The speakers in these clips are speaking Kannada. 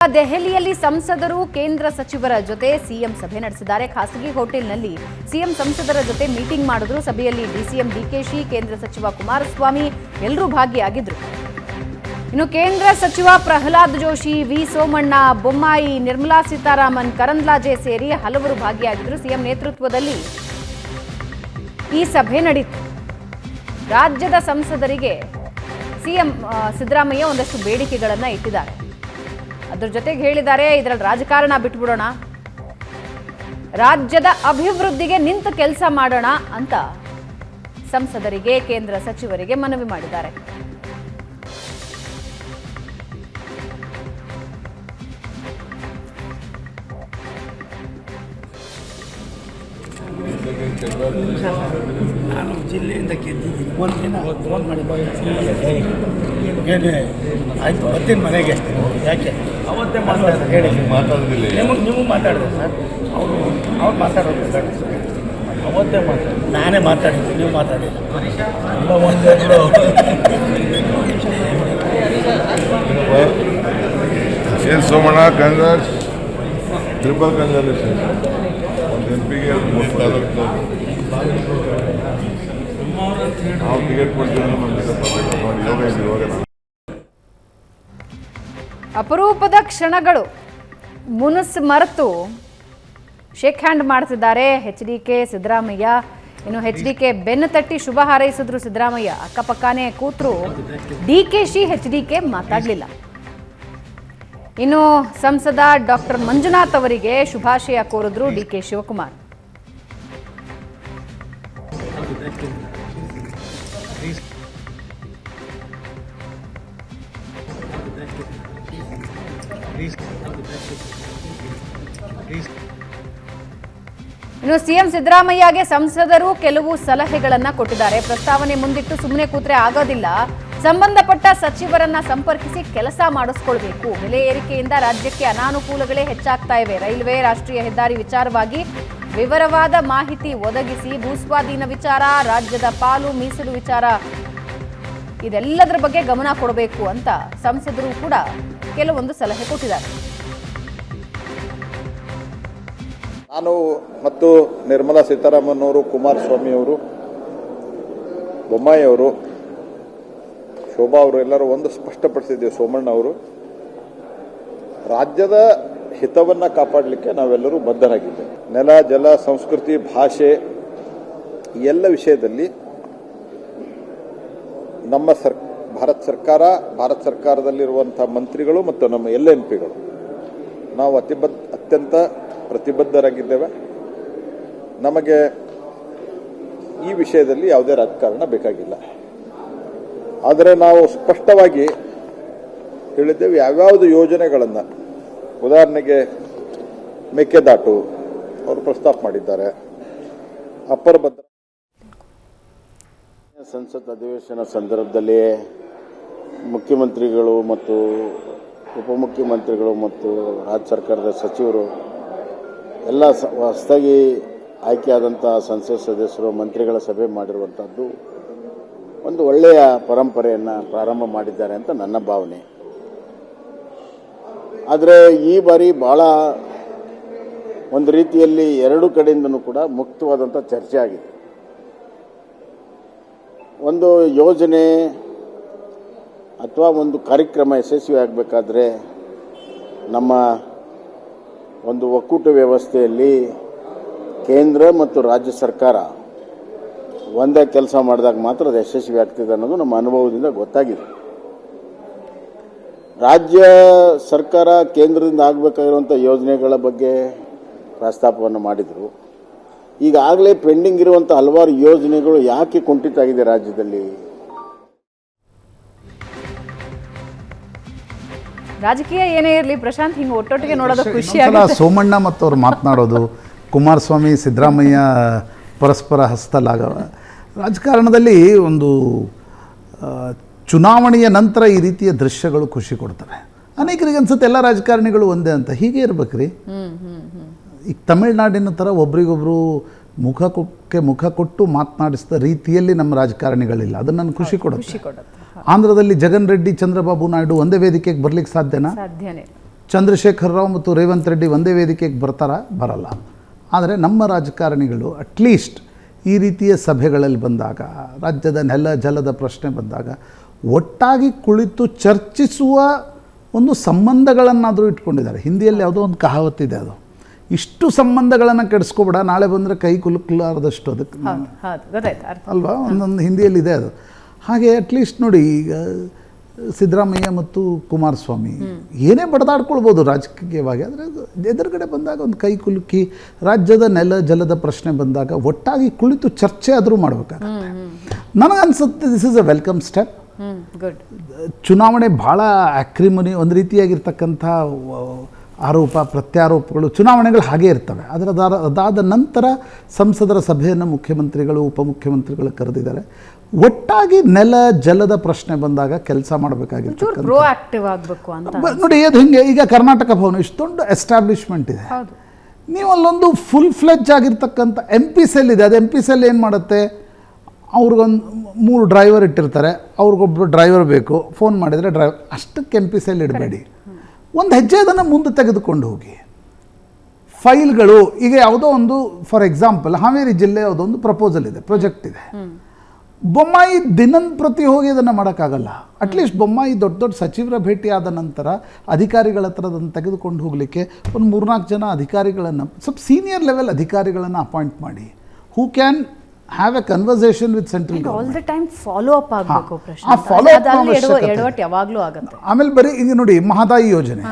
ದೆಹಲಿಯಲ್ಲಿ ಸಂಸದರು ಕೇಂದ್ರ ಸಚಿವರ ಜೊತೆ ಸಿಎಂ ಸಭೆ ನಡೆಸಿದ್ದಾರೆ. ಖಾಸಗಿ ಹೋಟೆಲ್ನಲ್ಲಿ ಸಿಎಂ ಸಂಸದರ ಜೊತೆ ಮೀಟಿಂಗ್ ಮಾಡಿದ್ರು. ಸಭೆಯಲ್ಲಿ ಡಿಸಿಎಂ ಡಿಕೆಶಿ, ಕೇಂದ್ರ ಸಚಿವ ಕುಮಾರಸ್ವಾಮಿ ಎಲ್ಲರೂ ಭಾಗಿಯಾಗಿದ್ರು. ಇನ್ನು ಕೇಂದ್ರ ಸಚಿವ ಪ್ರಹ್ಲಾದ್ ಜೋಶಿ, ವಿ ಸೋಮಣ್ಣ, ಬೊಮ್ಮಾಯಿ, ನಿರ್ಮಲಾ ಸೀತಾರಾಮನ್, ಕರಂದ್ಲಾಜೆ ಸೇರಿ ಹಲವರು ಭಾಗಿಯಾಗಿದ್ರು. ಸಿಎಂ ನೇತೃತ್ವದಲ್ಲಿ ಈ ಸಭೆ ನಡೆಯಿತು. ರಾಜ್ಯದ ಸಂಸದರಿಗೆ ಸಿಎಂ ಸಿದ್ದರಾಮಯ್ಯ ಒಂದಷ್ಟು ಬೇಡಿಕೆಗಳನ್ನು ಇಟ್ಟಿದ್ದಾರೆ. ಅದರ ಜೊತೆಗೆ ಹೇಳಿದ್ದಾರೆ, ಇದರಲ್ಲಿ ರಾಜಕಾರಣ ಬಿಟ್ಬಿಡೋಣ, ರಾಜ್ಯದ ಅಭಿವೃದ್ಧಿಗೆ ನಿಂತು ಕೆಲಸ ಮಾಡೋಣ ಅಂತ ಸಂಸದರಿಗೆ, ಕೇಂದ್ರ ಸಚಿವರಿಗೆ ಮನವಿ ಮಾಡಿದ್ದಾರೆ. ನಾನು ಜಿಲ್ಲೆಯಿಂದ ಗೆದ್ದಿದ್ದೀನಿ. ಒಂದಿನ ಫೋನ್ ಮಾಡಿ ಆಯ್ತು ಬರ್ತೀನಿ ಮನೆಗೆ. ಯಾಕೆ ಅವತ್ತೇ ಮಾತಾಡಿದ್ರೆ ಹೇಳಿ, ನೀವು ಮಾತಾಡಿದೆ ಸರ್. ಅವ್ರು ಮಾತಾಡೋದು ಅವತ್ತೇ ನಾನೇ ಮಾತಾಡಿದ್ದು, ನೀವು ಮಾತಾಡಿಲ್ಲ. ಏನು ಸೋಮಣ್ಣ, ಕಾಂಗ್ರೆಸ್ ಟ್ರಿಪಲ್ ಕಾಂಗ್ರೆಸ್ ಒಂದು ಎಂಪಿಗೆ ನಾವು ಟಿಕೆಟ್ ಕೊಡ್ತೀವಿ. ಅಪರೂಪದ ಕ್ಷಣಗಳು ಮುನಸ್ಸು ಮರೆತು ಶೇಕ್ ಹ್ಯಾಂಡ್ ಮಾಡ್ತಿದ್ದಾರೆ HDK ಸಿದ್ದರಾಮಯ್ಯ. ಇನ್ನು HDK ಬೆನ್ನು ತಟ್ಟಿ ಶುಭ ಹಾರೈಸಿದ್ರು ಸಿದ್ದರಾಮಯ್ಯ. ಅಕ್ಕಪಕ್ಕನೇ ಕೂತ್ರು DKC, HDK ಮಾತಾಡಲಿಲ್ಲ. ಇನ್ನು ಸಂಸದ ಡಾಕ್ಟರ್ ಮಂಜುನಾಥ್ ಅವರಿಗೆ ಶುಭಾಶಯ ಕೋರಿದ್ರು DK ಶಿವಕುಮಾರ್. ಇನ್ನು ಸಿಎಂ ಸಿದ್ದರಾಮಯ್ಯಗೆ ಸಂಸದರು ಕೆಲವು ಸಲಹೆಗಳನ್ನ ಕೊಟ್ಟಿದ್ದಾರೆ. ಪ್ರಸ್ತಾವನೆ ಮುಂದಿಟ್ಟು ಸುಮ್ಮನೆ ಕೂತ್ರೆ ಆಗೋದಿಲ್ಲ, ಸಂಬಂಧಪಟ್ಟ ಸಚಿವರನ್ನ ಸಂಪರ್ಕಿಸಿ ಕೆಲಸ ಮಾಡಿಸ್ಕೊಳ್ಬೇಕು. ಬೆಲೆ ಏರಿಕೆಯಿಂದ ರಾಜ್ಯಕ್ಕೆ ಅನಾನುಕೂಲಗಳೇ ಹೆಚ್ಚಾಗ್ತಾ ಇವೆ. ರೈಲ್ವೆ, ರಾಷ್ಟ್ರೀಯ ಹೆದ್ದಾರಿ ವಿಚಾರವಾಗಿ ವಿವರವಾದ ಮಾಹಿತಿ ಒದಗಿಸಿ, ಭೂಸ್ವಾಧೀನ ವಿಚಾರ, ರಾಜ್ಯದ ಪಾಲು ಮೀಸಲು ವಿಚಾರ, ಇದೆಲ್ಲದರ ಬಗ್ಗೆ ಗಮನ ಕೊಡಬೇಕು ಅಂತ ಸಂಸದರು ಕೂಡ ಕೆಲವೊಂದು ಸಲಹೆ ಕೊಟ್ಟಿದ್ದಾರೆ. ನಾನು ಮತ್ತು ನಿರ್ಮಲಾ ಸೀತಾರಾಮನ್ ಅವರು, ಕುಮಾರಸ್ವಾಮಿ ಅವರು, ಬೊಮ್ಮಾಯಿ ಅವರು, ಶೋಭಾ ಅವರು ಎಲ್ಲರೂ ಒಂದು ಸ್ಪಷ್ಟಪಡಿಸಿದ್ದೇವೆ. ಸೋಮಣ್ಣ ಅವರು, ರಾಜ್ಯದ ಹಿತವನ್ನು ಕಾಪಾಡಲಿಕ್ಕೆ ನಾವೆಲ್ಲರೂ ಬದ್ಧರಾಗಿದ್ದೇವೆ. ನೆಲ, ಜಲ, ಸಂಸ್ಕೃತಿ, ಭಾಷೆ ಈ ಎಲ್ಲ ವಿಷಯದಲ್ಲಿ ನಮ್ಮ ಭಾರತ ಸರ್ಕಾರದಲ್ಲಿರುವಂಥ ಮಂತ್ರಿಗಳು ಮತ್ತು ನಮ್ಮ ಎಲ್ಲ MPಗಳು ನಾವು ಅತ್ಯಂತ ಪ್ರತಿಬದ್ಧರಾಗಿದ್ದೇವೆ. ನಮಗೆ ಈ ವಿಷಯದಲ್ಲಿ ಯಾವುದೇ ರಾಜಕಾರಣ ಬೇಕಾಗಿಲ್ಲ. ಆದರೆ ನಾವು ಸ್ಪಷ್ಟವಾಗಿ ಹೇಳಿದ್ದೇವೆ, ಯಾವ್ಯಾವುದು ಯೋಜನೆಗಳನ್ನು, ಉದಾಹರಣೆಗೆ ಮೇಕೆದಾಟು ಅವರು ಪ್ರಸ್ತಾಪ ಮಾಡಿದ್ದಾರೆ, ಅಪ್ಪರ್ ಭದ್ರಾ ಸಂಸತ್ ಅಧಿವೇಶನ ಸಂದರ್ಭದಲ್ಲಿ ಮುಖ್ಯಮಂತ್ರಿಗಳು ಮತ್ತು ಉಪಮುಖ್ಯಮಂತ್ರಿಗಳು ಮತ್ತು ರಾಜ್ಯ ಸರ್ಕಾರದ ಸಚಿವರು ಎಲ್ಲ ಹೊಸದಾಗಿ ಆಯ್ಕೆಯಾದಂಥ ಸಂಸತ್ ಸದಸ್ಯರು, ಮಂತ್ರಿಗಳ ಸಭೆ ಮಾಡಿರುವಂಥದ್ದು ಒಂದು ಒಳ್ಳೆಯ ಪರಂಪರೆಯನ್ನು ಪ್ರಾರಂಭ ಮಾಡಿದ್ದಾರೆ ಅಂತ ನನ್ನ ಭಾವನೆ. ಆದರೆ ಈ ಬಾರಿ ಭಾಳ ಒಂದು ರೀತಿಯಲ್ಲಿ ಎರಡು ಕಡೆಯಿಂದನೂ ಕೂಡ ಮುಕ್ತವಾದಂಥ ಚರ್ಚೆ ಆಗಿದೆ. ಒಂದು ಯೋಜನೆ ಅಥವಾ ಒಂದು ಕಾರ್ಯಕ್ರಮ ಯಶಸ್ವಿ ಆಗಬೇಕಾದ್ರೆ ನಮ್ಮ ಒಂದು ಒಕ್ಕೂಟ ವ್ಯವಸ್ಥೆಯಲ್ಲಿ ಕೇಂದ್ರ ಮತ್ತು ರಾಜ್ಯ ಸರ್ಕಾರ ಒಂದೇ ಕೆಲಸ ಮಾಡಿದಾಗ ಮಾತ್ರ ಅದು ಯಶಸ್ವಿ ಆಗ್ತಿದೆ ಅನ್ನೋದು ನಮ್ಮ ಅನುಭವದಿಂದ ಗೊತ್ತಾಗಿದೆ. ರಾಜ್ಯ ಸರ್ಕಾರ ಕೇಂದ್ರದಿಂದ ಆಗಬೇಕಾಗಿರುವಂಥ ಯೋಜನೆಗಳ ಬಗ್ಗೆ ಪ್ರಸ್ತಾಪವನ್ನು ಮಾಡಿದರು. ಈಗಾಗಲೇ ಪೆಂಡಿಂಗ್ ಇರುವಂಥ ಹಲವಾರು ಯೋಜನೆಗಳು ಯಾಕೆ ಕುಂಠಿತ ಆಗಿದೆ ರಾಜ್ಯದಲ್ಲಿ? ರಾಜಕೀಯ ಏನೇ ಇರಲಿ ಪ್ರಶಾಂತ್, ಹಿಂಗೆ ಒಟ್ಟೊಟ್ಟಿಗೆ ನೋಡೋದು ಖುಷಿ ಆಗುತ್ತೆ. ಸೋಮಣ್ಣ ಮತ್ತು ಅವ್ರು ಮಾತನಾಡೋದು, ಕುಮಾರಸ್ವಾಮಿ ಸಿದ್ದರಾಮಯ್ಯ ಪರಸ್ಪರ ಹಸ್ತಲಾಗ ರಾಜಕಾರಣದಲ್ಲಿ ಒಂದು ಚುನಾವಣೆಯ ನಂತರ ಈ ರೀತಿಯ ದೃಶ್ಯಗಳು ಖುಷಿ ಕೊಡ್ತವೆ. ಅನೇಕರಿಗೆ ಅನ್ಸುತ್ತೆ ಎಲ್ಲ ರಾಜಕಾರಣಿಗಳು ಒಂದೇ ಅಂತ. ಹೀಗೆ ಇರ್ಬೇಕ್ರಿ. ಈಗ ತಮಿಳುನಾಡಿನ ಥರ ಒಬ್ರಿಗೊಬ್ರು ಮುಖ ಕೊಟ್ಟು ಮಾತನಾಡಿಸಿದ ರೀತಿಯಲ್ಲಿ ನಮ್ಮ ರಾಜಕಾರಣಿಗಳಿಲ್ಲ. ಅದು ನನಗೆ ಖುಷಿ ಕೊಡುತ್ತೆ. ಆಂಧ್ರದಲ್ಲಿ ಜಗನ್ ರೆಡ್ಡಿ, ಚಂದ್ರಬಾಬು ನಾಯ್ಡು ಒಂದೇ ವೇದಿಕೆಗೆ ಬರ್ಲಿಕ್ಕೆ ಸಾಧ್ಯನಾ? ಸಾಧ್ಯನೇ. ಚಂದ್ರಶೇಖರ್ ರಾವ್ ಮತ್ತು ರೇವಂತ್ ರೆಡ್ಡಿ ಒಂದೇ ವೇದಿಕೆಗೆ ಬರ್ತಾರಾ? ಬರಲ್ಲ. ಆದರೆ ನಮ್ಮ ರಾಜಕಾರಣಿಗಳು ಅಟ್ಲೀಸ್ಟ್ ಈ ರೀತಿಯ ಸಭೆಗಳಲ್ಲಿ ಬಂದಾಗ, ರಾಜ್ಯದ ನೆಲ ಜಲದ ಪ್ರಶ್ನೆ ಬಂದಾಗ ಒಟ್ಟಾಗಿ ಕುಳಿತು ಚರ್ಚಿಸುವ ಒಂದು ಸಂಬಂಧಗಳನ್ನಾದರೂ ಇಟ್ಕೊಂಡಿದ್ದಾರೆ. ಹಿಂದಿಯಲ್ಲಿ ಯಾವುದೋ ಒಂದು ಕಹಾವತ್ತಿದೆ, ಅದು ಇಷ್ಟು ಸಂಬಂಧಗಳನ್ನು ಕೆಡಿಸ್ಕೊಬೇಡ, ನಾಳೆ ಬಂದರೆ ಕೈ ಕುಲುಕಲಾರದಷ್ಟು ಅದಕ್ಕೆ ಅಲ್ವಾ, ಒಂದೊಂದು ಹಿಂದಿಯಲ್ಲಿದೆ ಅದು. ಹಾಗೆ ಅಟ್ಲೀಸ್ಟ್ ನೋಡಿ, ಈಗ ಸಿದ್ದರಾಮಯ್ಯ ಮತ್ತು ಕುಮಾರಸ್ವಾಮಿ ಏನೇ ಬಡದಾಡ್ಕೊಳ್ಬೋದು ರಾಜಕೀಯವಾಗಿ, ಆದರೆ ಎದುರುಗಡೆ ಬಂದಾಗ ಒಂದು ಕೈ ಕುಲುಕಿ ರಾಜ್ಯದ ನೆಲ ಜಲದ ಪ್ರಶ್ನೆ ಬಂದಾಗ ಒಟ್ಟಾಗಿ ಕುಳಿತು ಚರ್ಚೆ ಆದರೂ ಮಾಡಬೇಕಾಗುತ್ತೆ. ನನಗನ್ಸುತ್ತೆ this is a welcome step. ಚುನಾವಣೆ ಭಾಳ ಆಕ್ರಿಮನಿ, ಒಂದು ರೀತಿಯಾಗಿರ್ತಕ್ಕಂಥ ಆರೋಪ ಪ್ರತ್ಯಾರೋಪಗಳು, ಚುನಾವಣೆಗಳು ಹಾಗೇ ಇರ್ತವೆ. ಆದರೆ ಅದಾದ ನಂತರ ಸಂಸದರ ಸಭೆಯನ್ನು ಮುಖ್ಯಮಂತ್ರಿಗಳು ಉಪಮುಖ್ಯಮಂತ್ರಿಗಳು ಕರೆದಿದ್ದಾರೆ. ಒಟ್ಟಾಗಿ ನೆಲ ಜಲದ ಪ್ರಶ್ನೆ ಬಂದಾಗ ಕೆಲಸ ಮಾಡಬೇಕಾಗಿರ್ತಕ್ಕಂಥ ನೋಡಿ, ಅದು ಹಿಂಗೆ. ಈಗ ಕರ್ನಾಟಕ ಭವನ ಇಷ್ಟು ದೊಡ್ಡ ಎಸ್ಟಾಬ್ಲಿಷ್ಮೆಂಟ್ ಇದೆ, ನೀವು ಅಲ್ಲೊಂದು ಫುಲ್ ಫ್ಲೆಜ್ ಆಗಿರ್ತಕ್ಕಂಥ MP ಸೆಲ್ ಇದೆ. ಅದು MP ಸೆಲ್ ಏನು ಮಾಡುತ್ತೆ, ಅವ್ರಿಗೊಂದು 3 ಡ್ರೈವರ್ ಇಟ್ಟಿರ್ತಾರೆ, ಅವ್ರಿಗೊಬ್ಬರು ಡ್ರೈವರ್ ಬೇಕು, ಫೋನ್ ಮಾಡಿದರೆ ಡ್ರೈವರ್, ಅಷ್ಟಕ್ಕೆ MP ಸೆಲ್ ಇಡಬೇಡಿ. ಒಂದು ಹೆಜ್ಜೆ ಅದನ್ನು ಮುಂದೆ ತೆಗೆದುಕೊಂಡು ಹೋಗಿ. ಫೈಲ್ಗಳು, ಈಗ ಯಾವುದೋ ಒಂದು ಫಾರ್ ಎಕ್ಸಾಂಪಲ್ ಹಾವೇರಿ ಜಿಲ್ಲೆ ಯಾವುದೋ ಒಂದು ಪ್ರಪೋಸಲ್ ಇದೆ, ಪ್ರಾಜೆಕ್ಟ್ ಇದೆ. ಬೊಮ್ಮಾಯಿ ದಿನಂಪ್ರತಿ ಹೋಗಿ ಅದನ್ನು ಮಾಡೋಕ್ಕಾಗಲ್ಲ. ಅಟ್ಲೀಸ್ಟ್ ಬೊಮ್ಮಾಯಿ ದೊಡ್ಡ ದೊಡ್ಡ ಸಚಿವರ ಭೇಟಿ ಆದ ನಂತರ ಅಧಿಕಾರಿಗಳ ಹತ್ರ ಅದನ್ನು ತೆಗೆದುಕೊಂಡು ಹೋಗಲಿಕ್ಕೆ ಒಂದು 3-4 ಜನ ಅಧಿಕಾರಿಗಳನ್ನು, ಸ್ವಲ್ಪ ಸೀನಿಯರ್ ಲೆವೆಲ್ ಅಧಿಕಾರಿಗಳನ್ನು ಅಪಾಯಿಂಟ್ ಮಾಡಿ, who can have A conversation with central government. ಆಮೇಲೆ ಬರೀ ಈಗ ನೋಡಿ, ಮಹದಾಯಿ ಯೋಜನೆ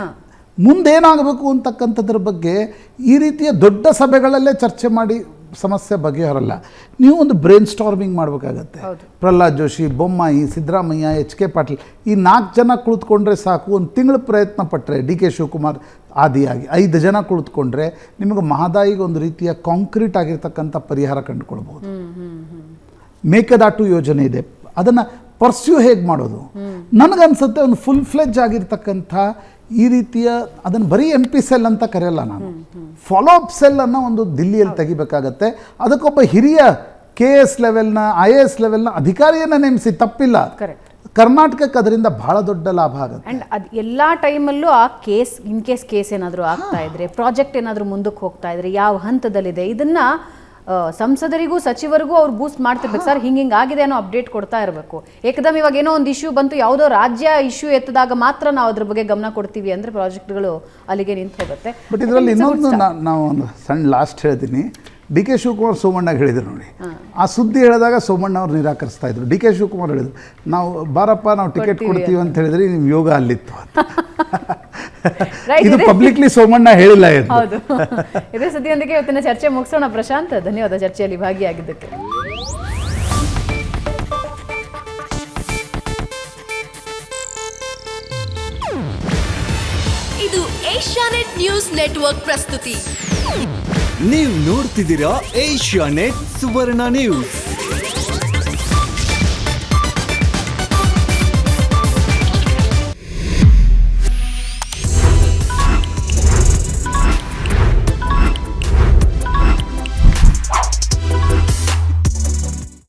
ಮುಂದೇನಾಗಬೇಕು ಅಂತಕ್ಕಂಥದ್ರ ಬಗ್ಗೆ ಈ ರೀತಿಯ ದೊಡ್ಡ ಸಭೆಗಳಲ್ಲೇ ಚರ್ಚೆ ಮಾಡಿ ಸಮಸ್ಯೆ ಬಗೆಹರಲ್ಲ. ನೀವು ಒಂದು ಬ್ರೈನ್ ಸ್ಟಾರ್ಮಿಂಗ್ ಮಾಡಬೇಕಾಗತ್ತೆ. ಪ್ರಹ್ಲಾದ್ ಜೋಶಿ, ಬೊಮ್ಮಾಯಿ, ಸಿದ್ದರಾಮಯ್ಯ, HK ಪಾಟೀಲ್, ಈ 4 ಜನ ಕುಳಿತುಕೊಂಡ್ರೆ ಸಾಕು. ಒಂದು ತಿಂಗಳು ಪ್ರಯತ್ನ ಪಟ್ಟರೆ, DK ಶಿವಕುಮಾರ್ ಆದಿಯಾಗಿ 5 ಜನ ಕುಳಿತುಕೊಂಡ್ರೆ ನಿಮಗೆ ಮಹದಾಯಿಗೆ ಒಂದು ರೀತಿಯ ಕಾಂಕ್ರೀಟ್ ಆಗಿರ್ತಕ್ಕಂಥ ಪರಿಹಾರ ಕಂಡುಕೊಳ್ಬೋದು. ಮೇಕೆದಾಟು ಯೋಜನೆ ಇದೆ, ಅದನ್ನು ಪರ್ಸ್ಯೂ ಹೇಗೆ ಮಾಡೋದು? ನನಗನ್ಸುತ್ತೆ ಒಂದು ಫುಲ್ ಫ್ಲೆಜ್ ಆಗಿರ್ತಕ್ಕಂಥ ಈ ರೀತಿಯ, ಅದನ್ನು ಬರೀ MP ಸೆಲ್ ಅಂತ ಕರೆಯಲ್ಲ ನಾನು, ಫಾಲೋ ಅಪ್ ಸೆಲ್ ಅನ್ನೋ ಒಂದು ದಿಲ್ಲಿಯಲ್ಲಿ ತೆಗಿಬೇಕಾಗತ್ತೆ. ಅದಕ್ಕೊಬ್ಬ ಹಿರಿಯ KS ಲೆವೆಲ್ನ IAS ಲೆವೆಲ್ನ ಅಧಿಕಾರಿಯನ್ನು ನೇಮಿಸಿ, ತಪ್ಪಿಲ್ಲ. ಕರ್ನಾಟಕಕ್ಕೆ ಅದರಿಂದ ಬಹಳ ದೊಡ್ಡ ಲಾಭ ಆಗುತ್ತೆ. ಆ್ಯಂಡ್ ಅದು ಎಲ್ಲ ಟೈಮಲ್ಲೂ ಆ ಕೇಸ್, ಇನ್ ಕೇಸ್ ಏನಾದರೂ ಆಗ್ತಾ ಇದ್ರೆ, ಪ್ರಾಜೆಕ್ಟ್ ಏನಾದರೂ ಮುಂದಕ್ಕೆ ಹೋಗ್ತಾ ಇದ್ರೆ, ಯಾವ ಹಂತದಲ್ಲಿದೆ, ಇದನ್ನು ಸಂಸದರಿಗೂ ಸಚಿವರಿಗೂ ಅವ್ರು ಬೂಸ್ಟ್ ಮಾಡ್ತಿರ್ಬೇಕು. ಸರ್ ಹಿಂಗೆ ಆಗಿದೆ ಅನ್ನೋ ಅಪ್ಡೇಟ್ ಕೊಡ್ತಾ ಇರಬೇಕು. ಏಕದಮ್ ಇವಾಗ ಏನೋ ಒಂದು ಇಶ್ಯೂ ಬಂತು, ಯಾವುದೋ ರಾಜ್ಯ ಇಶ್ಯೂ ಎತ್ತಿದಾಗ ಮಾತ್ರ ನಾವು ಅದ್ರ ಬಗ್ಗೆ ಗಮನ ಕೊಡ್ತೀವಿ ಅಂದರೆ ಪ್ರಾಜೆಕ್ಟ್ಗಳು ಅಲ್ಲಿಗೆ ನಿಂತು ಹೋಗುತ್ತೆ. ಬಟ್ ಇದರಲ್ಲಿ ಇನ್ನೊಂದು ನಾವು ಒಂದು ಸಣ್ಣ ಲಾಸ್ಟ್ ಹೇಳ್ತೀನಿ. DK ಶಿವಕುಮಾರ್ ಸೋಮಣ್ಣಗೆ ಹೇಳಿದ್ರು ನೋಡಿ, ಆ ಸುದ್ದಿ ಹೇಳಿದಾಗ ಸೋಮಣ್ಣ ಅವ್ರು ನಿರಾಕರಿಸ್ತಾ ಇದ್ರು. DK ಶಿವಕುಮಾರ್ ಹೇಳಿದ್ರು, ನಾವು ಬಾರಪ್ಪ ನಾವು ಟಿಕೆಟ್ ಕೊಡ್ತೀವಿ ಅಂತ ಹೇಳಿದ್ರೆ ನಿಮ್ಮ ಯೋಗ ಅಲ್ಲಿತ್ತು ಅಂತ. ಇದು ಪಬ್ಲಿಕ್ಲಿ ಸೋಮಣ್ಣ ಹೇಳಿಲ್ಲ. ಹೌದು. ಇದೇ ಸುದ್ದಿಯೊಂದಿಗೆ ಇವತ್ತಿನ ಚರ್ಚೆ ಮುಗಿಸೋಣ. ಪ್ರಶಾಂತ್, ಧನ್ಯವಾದ ಚರ್ಚೆಯಲ್ಲಿ ಭಾಗಿಯಾಗಿದ್ದಕ್ಕೆ. ಇದು ಏಷ್ಯಾನೆಟ್ ನ್ಯೂಸ್ ನೆಟ್ವರ್ಕ್ ಪ್ರಸ್ತುತಿ. ನೀವು ನೋಡ್ತಿದ್ದೀರಾ ಏಷ್ಯಾನೆಟ್ ಸುವರ್ಣ ನ್ಯೂಸ್.